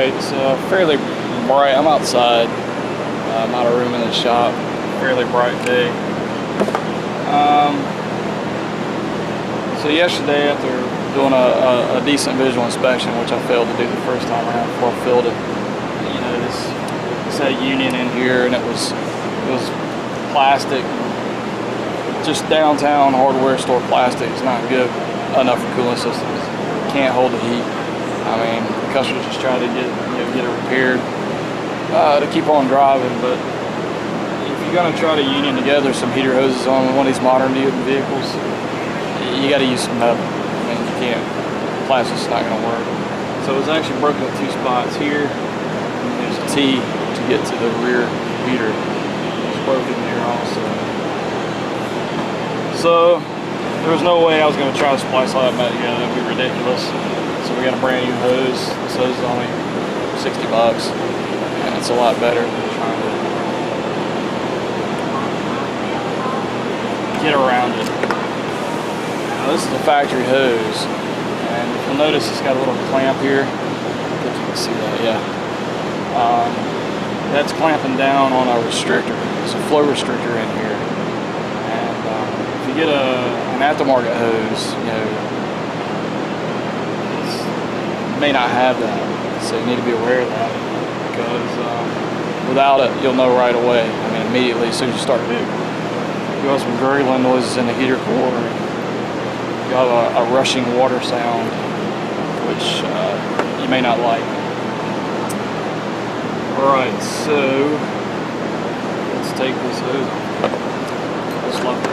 Alright, so fairly bright. I'm outside. I'm out of room in the shop. Fairly bright day. So yesterday, after doing a decent visual inspection, which I failed to do the first time around before I filled it, you know, this had union in here, and it was plastic. Just downtown hardware store plastic is not good enough for cooling systems. Can't hold the heat. I mean, the customer just tried to get it repaired to keep on driving, but if you're gonna try to union together some heater hoses on one of these modern vehicles, you got to use some metal. I mean, you can't. Plastic's not gonna work. So it was actually broken at two spots here. And there's a T to get to the rear heater. It's broken here also. So there was no way I was gonna try to splice all that back together. That'd be ridiculous. So we got a brand new hose. This hose is only $60, and it's a lot better than trying to get around it. Now, this is a factory hose, and if you'll notice, it's got a little clamp here. If you can see that, yeah. That's clamping down on a restrictor. There's a flow restrictor in here, and if you get an aftermarket hose, you know, it may not have that, so you need to be aware of that, because without it, you'll know right away. I mean, immediately as soon as you start it. You have some gurgling noises in the heater core. You have a rushing water sound, which you may not like. Alright, so let's take this hose off. Just left it.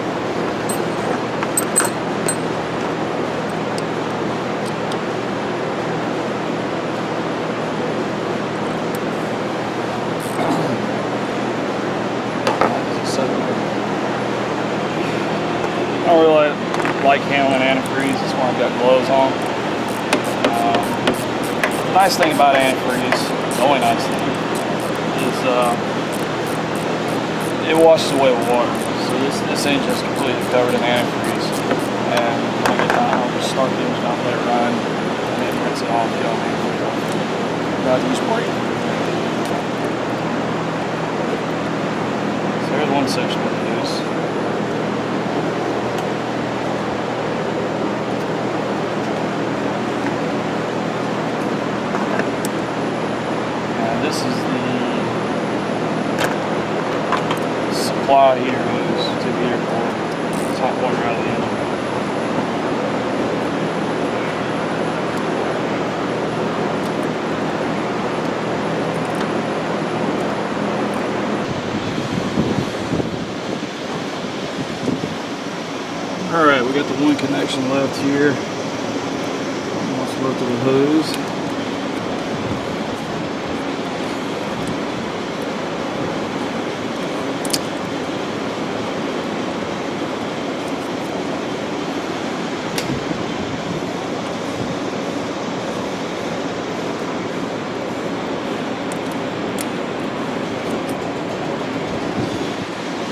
I don't really like handling antifreeze. That's why I've got gloves on. The nice thing about antifreeze, the only nice thing, is it washes away with water. So this engine is completely covered in antifreeze. And when I get done, I'll just start the engine up, let it run, and then rinse it off, get all the antifreeze off. Got to use brake. So there's one section of the hose. This is the supply heater hose to the heater core. It's hot water out of the engine. Alright, we got the one connection left here. What's left of the hose.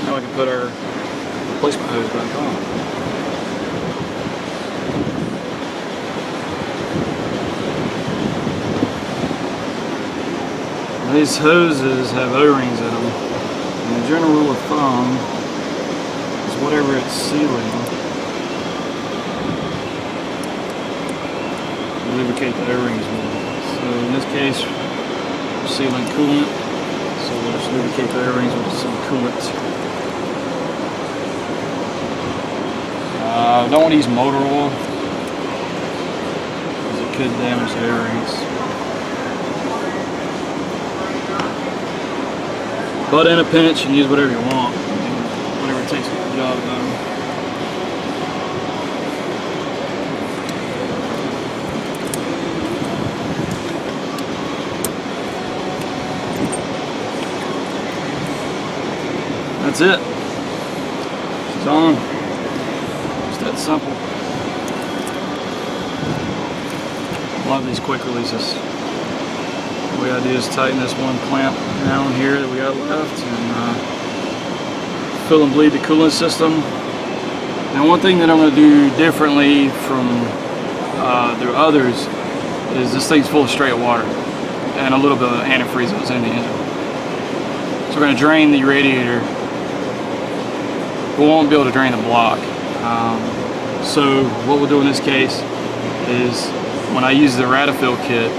Now we can put our replacement hose back on. Now these hoses have O-rings in them, and the general rule of thumb is whatever it's sealing, lubricate the O-rings with. So in this case, we're sealing coolant, so we'll just lubricate the O-rings with some coolant. Don't want to use motor oil because it could damage the O-rings. But in a pinch, you can use whatever you want, whatever it takes to get the job done. That's it. It's on. That simple. A lot of these quick releases. All we gotta do is tighten this one clamp down here that we got left and fill and bleed the coolant system. Now one thing that I'm going to do differently from the others is this thing's full of straight water. and a little bit of antifreeze that was in the engine. So we're going to drain the radiator. We won't be able to drain the block. So what we'll do in this case is when I use the Radifill kit,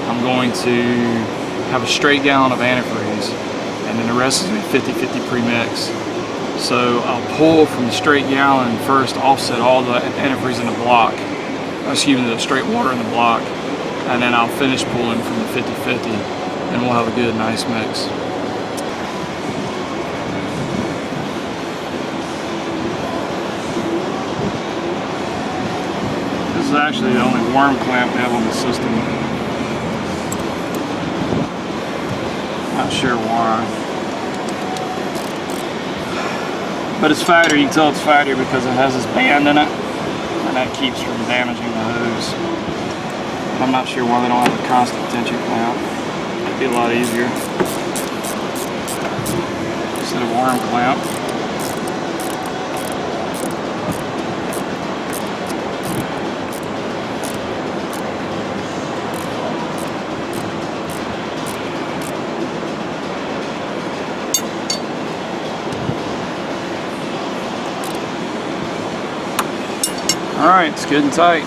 I'm going to have a straight gallon of antifreeze, and then the rest is going to be 50-50 pre-mix. So I'll pull from the straight gallon first to offset all the antifreeze in the block, excuse me, the straight water in the block, and then I'll finish pulling from the 50-50, and we'll have a good, nice mix. This is actually the only worm clamp we have on the system. Not sure why. But it's factory. You can tell it's factory because it has this band in it, and that keeps from damaging the hose. I'm not sure why they don't have a constant tension clamp. It'd be a lot easier instead of worm clamp. Alright, it's good and tight.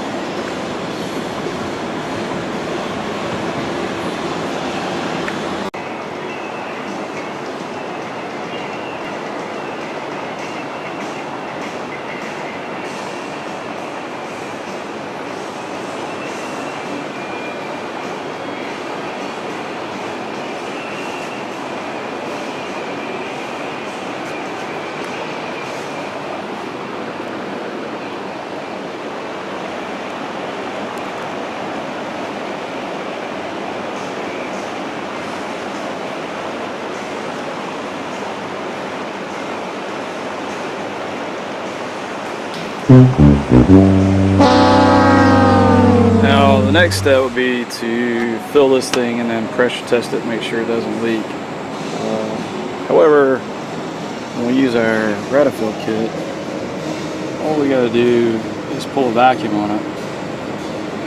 Now the next step would be to fill this thing and then pressure test it, make sure it doesn't leak. However, when we use our Radifill kit, all we got to do is pull a vacuum on it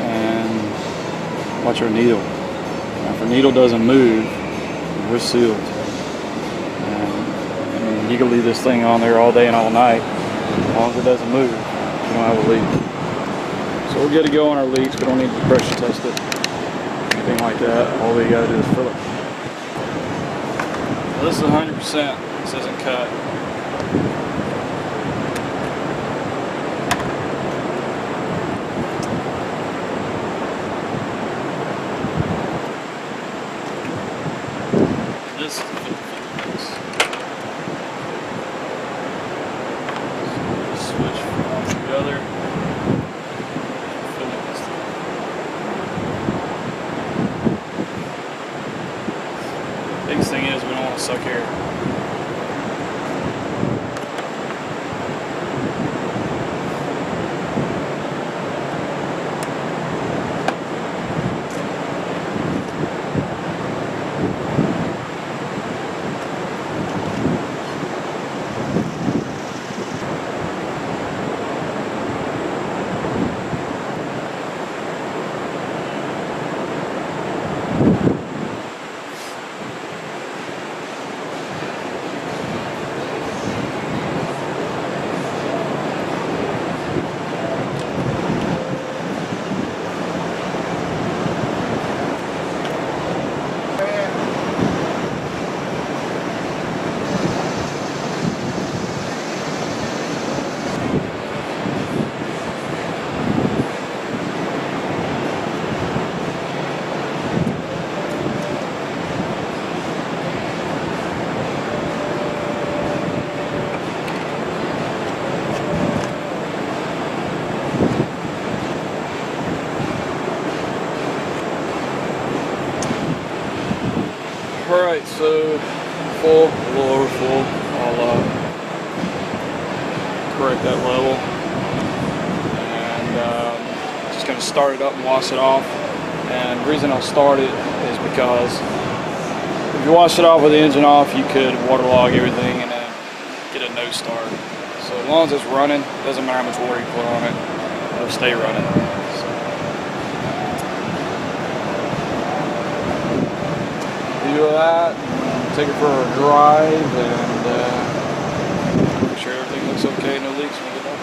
and watch our needle. Now, if our needle doesn't move, we're sealed. And you can leave this thing on there all day and all night. As long as it doesn't move, we don't have a leak. So we're good to go on our leaks. We don't need to pressure test it, anything like that. All we got to do is fill it. Now this is 100%. This isn't cut. This is switch from one to the other. Biggest thing is we don't want to suck air. Alright, so full, a little over full. I'll correct that level. And just going to start it up and wash it off. And the reason I'll start it is because if you wash it off with the engine off, you could waterlog everything and then get a no start. So as long as it's running, it doesn't matter how much water you put on it, it'll stay running. So. review of that, take it for a drive, and make sure everything looks okay, no leaks when we get done.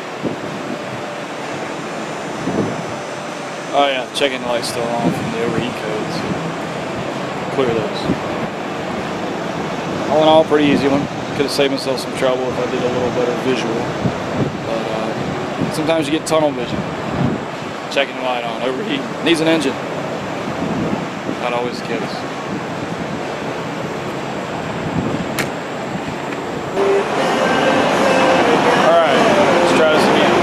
Oh yeah, checking the light's still on from the overheat codes. Clear those. All in all, pretty easy one. Could have saved myself some trouble if I did a little better visual. But sometimes you get tunnel vision. Checking the light on, overheat. Needs an engine. Not always the case. Alright, let's try this again.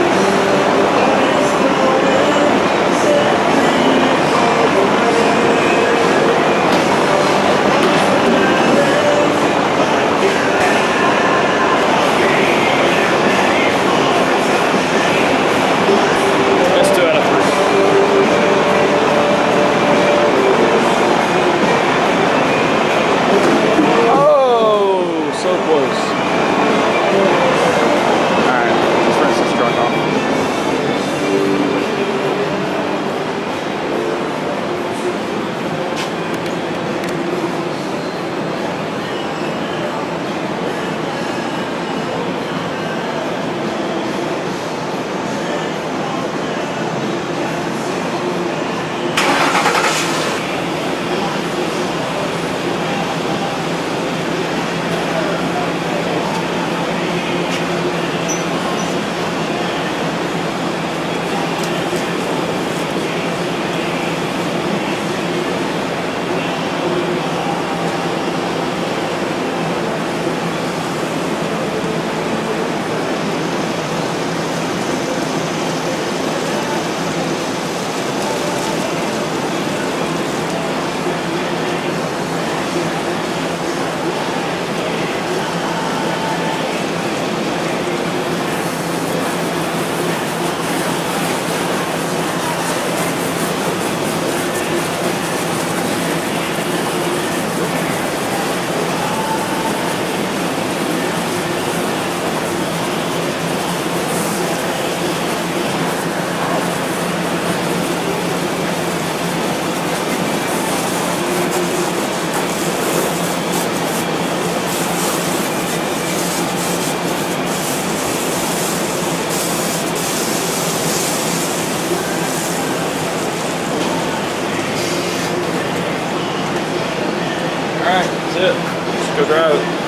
Alright, that's it. Just go drive it.